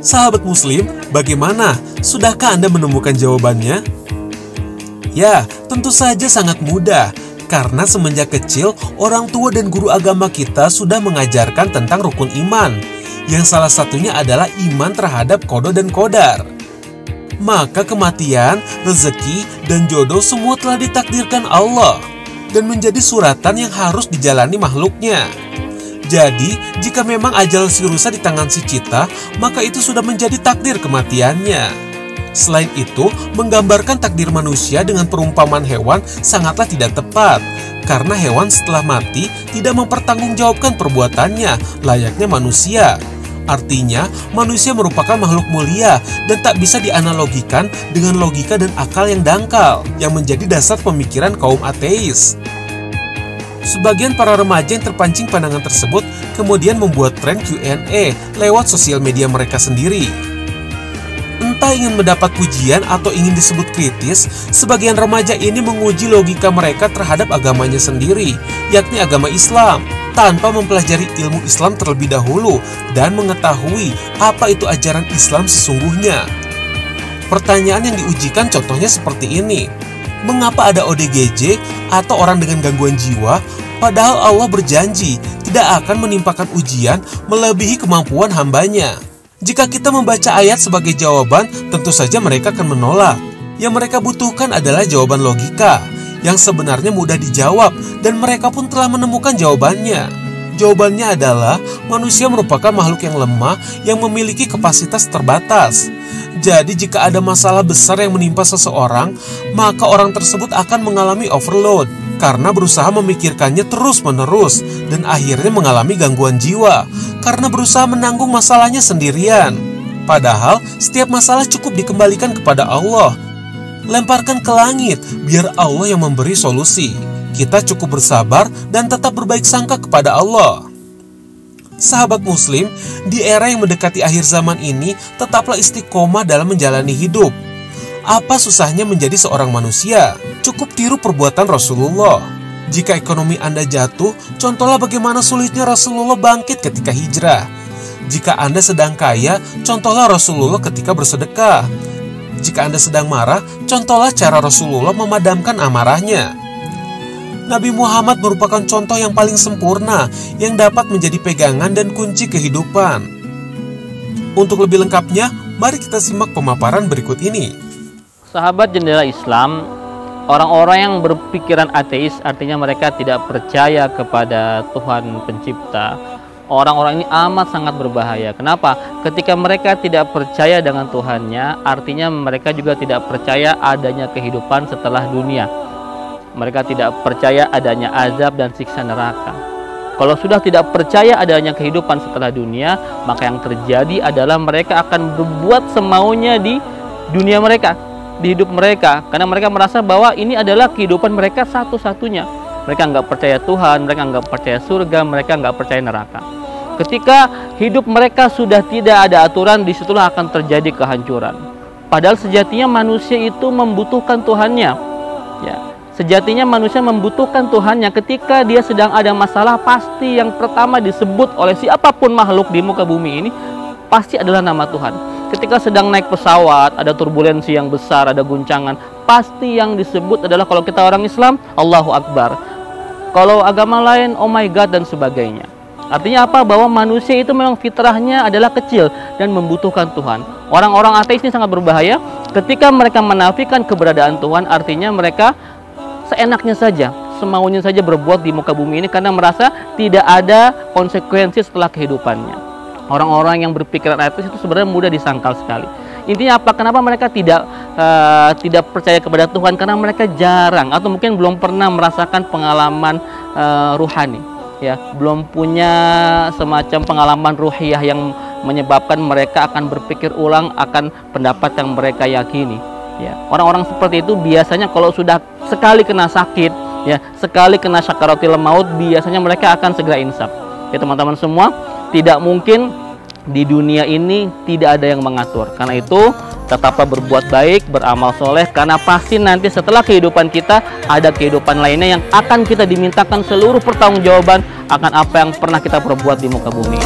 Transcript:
Sahabat Muslim, bagaimana? Sudahkah Anda menemukan jawabannya? Ya, tentu saja sangat mudah. Karena semenjak kecil, orang tua dan guru agama kita sudah mengajarkan tentang rukun iman, yang salah satunya adalah iman terhadap qada dan qadar. Maka kematian, rezeki, dan jodoh semua telah ditakdirkan Allah dan menjadi suratan yang harus dijalani makhluknya. Jadi, jika memang ajal si rusa di tangan si cita, maka itu sudah menjadi takdir kematiannya. Selain itu, menggambarkan takdir manusia dengan perumpamaan hewan sangatlah tidak tepat, karena hewan setelah mati tidak mempertanggungjawabkan perbuatannya layaknya manusia. Artinya, manusia merupakan makhluk mulia dan tak bisa dianalogikan dengan logika dan akal yang dangkal, yang menjadi dasar pemikiran kaum ateis. Sebagian para remaja yang terpancing pandangan tersebut kemudian membuat tren Q&A lewat sosial media mereka sendiri. Entah ingin mendapat pujian atau ingin disebut kritis, sebagian remaja ini menguji logika mereka terhadap agamanya sendiri, yakni agama Islam, tanpa mempelajari ilmu Islam terlebih dahulu dan mengetahui apa itu ajaran Islam sesungguhnya. Pertanyaan yang diujikan contohnya seperti ini. Mengapa ada ODGJ atau orang dengan gangguan jiwa, padahal Allah berjanji tidak akan menimpakan ujian melebihi kemampuan hambanya? Jika kita membaca ayat sebagai jawaban, tentu saja mereka akan menolak. Yang mereka butuhkan adalah jawaban logika, yang sebenarnya mudah dijawab, dan mereka pun telah menemukan jawabannya. Jawabannya adalah manusia merupakan makhluk yang lemah yang memiliki kapasitas terbatas. Jadi jika ada masalah besar yang menimpa seseorang, maka orang tersebut akan mengalami overload karena berusaha memikirkannya terus-menerus dan akhirnya mengalami gangguan jiwa karena berusaha menanggung masalahnya sendirian. Padahal setiap masalah cukup dikembalikan kepada Allah. Lemparkan ke langit biar Allah yang memberi solusi. Kita cukup bersabar dan tetap berbaik sangka kepada Allah. Sahabat Muslim, di era yang mendekati akhir zaman ini, tetaplah istiqomah dalam menjalani hidup. Apa susahnya menjadi seorang manusia? Cukup tiru perbuatan Rasulullah. Jika ekonomi Anda jatuh, contohlah bagaimana sulitnya Rasulullah bangkit ketika hijrah. Jika Anda sedang kaya, contohlah Rasulullah ketika bersedekah. Jika Anda sedang marah, contohlah cara Rasulullah memadamkan amarahnya. Nabi Muhammad merupakan contoh yang paling sempurna yang dapat menjadi pegangan dan kunci kehidupan. Untuk lebih lengkapnya, mari kita simak pemaparan berikut ini. Sahabat jendela Islam, orang-orang yang berpikiran ateis artinya mereka tidak percaya kepada Tuhan pencipta. Orang-orang ini amat sangat berbahaya. Kenapa? Ketika mereka tidak percaya dengan Tuhannya, artinya mereka juga tidak percaya adanya kehidupan setelah dunia. Mereka tidak percaya adanya azab dan siksa neraka. Kalau sudah tidak percaya adanya kehidupan setelah dunia, maka yang terjadi adalah mereka akan berbuat semaunya di dunia mereka, di hidup mereka, karena mereka merasa bahwa ini adalah kehidupan mereka satu-satunya. Mereka nggak percaya Tuhan, mereka nggak percaya surga, mereka nggak percaya neraka. Ketika hidup mereka sudah tidak ada aturan, disitulah akan terjadi kehancuran. Padahal sejatinya manusia itu membutuhkan Tuhannya. Ya. Sejatinya manusia membutuhkan Tuhannya. Ketika dia sedang ada masalah, pasti yang pertama disebut oleh siapapun makhluk di muka bumi ini pasti adalah nama Tuhan. Ketika sedang naik pesawat, ada turbulensi yang besar, ada guncangan, pasti yang disebut adalah, kalau kita orang Islam, Allahu Akbar. Kalau agama lain, oh my God dan sebagainya. Artinya apa? Bahwa manusia itu memang fitrahnya adalah kecil dan membutuhkan Tuhan. Orang-orang ateis ini sangat berbahaya. Ketika mereka menafikan keberadaan Tuhan, artinya mereka seenaknya saja, semaunya saja berbuat di muka bumi ini karena merasa tidak ada konsekuensi setelah kehidupannya. Orang-orang yang berpikiran ateis itu sebenarnya mudah disangkal sekali. Intinya apa? Kenapa mereka tidak percaya kepada Tuhan? Karena mereka jarang atau mungkin belum pernah merasakan pengalaman ruhani, ya, belum punya semacam pengalaman ruhiyah yang menyebabkan mereka akan berpikir ulang akan pendapat yang mereka yakini. Ya, orang-orang seperti itu biasanya kalau sudah sekali kena sakit, ya, sekali kena sakaratul maut, biasanya mereka akan segera insaf. Ya teman-teman semua, tidak mungkin di dunia ini tidak ada yang mengatur. Karena itu tetaplah berbuat baik, beramal soleh, karena pasti nanti setelah kehidupan kita ada kehidupan lainnya yang akan kita dimintakan seluruh pertanggungjawaban akan apa yang pernah kita perbuat di muka bumi.